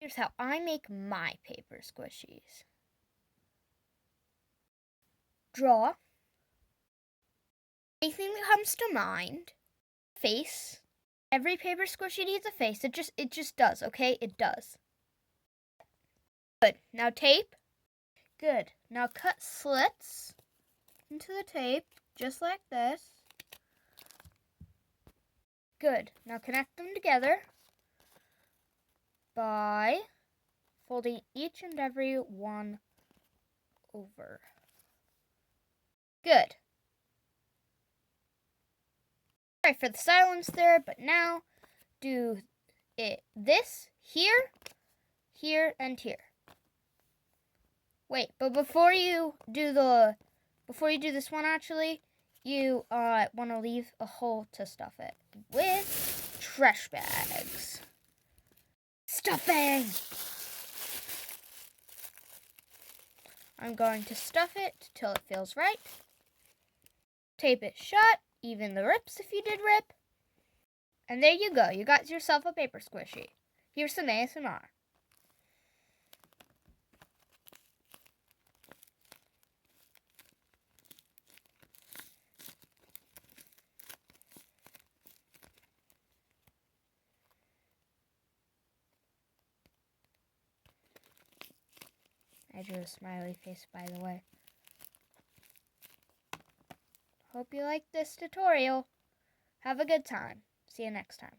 Here's how I make my paper squishies. Draw anything that comes to mind. Face. Every paper squishy needs a face. It just does, okay? It does. Good. Now tape. Good. Now cut slits into the tape, just like this. Good. Now connect them together by folding each and every one over. Good. Sorry for the silence there, but now do this here, here, and here. Wait, but before you do this one, actually, you want to leave a hole to stuff it with trash bags. Stuffing! I'm going to stuff it till it feels right. Tape it shut, even the rips if you did rip. And there you go, you got yourself a paper squishy. Here's some ASMR. I drew a smiley face, by the way. Hope you liked this tutorial. Have a good time. See you next time.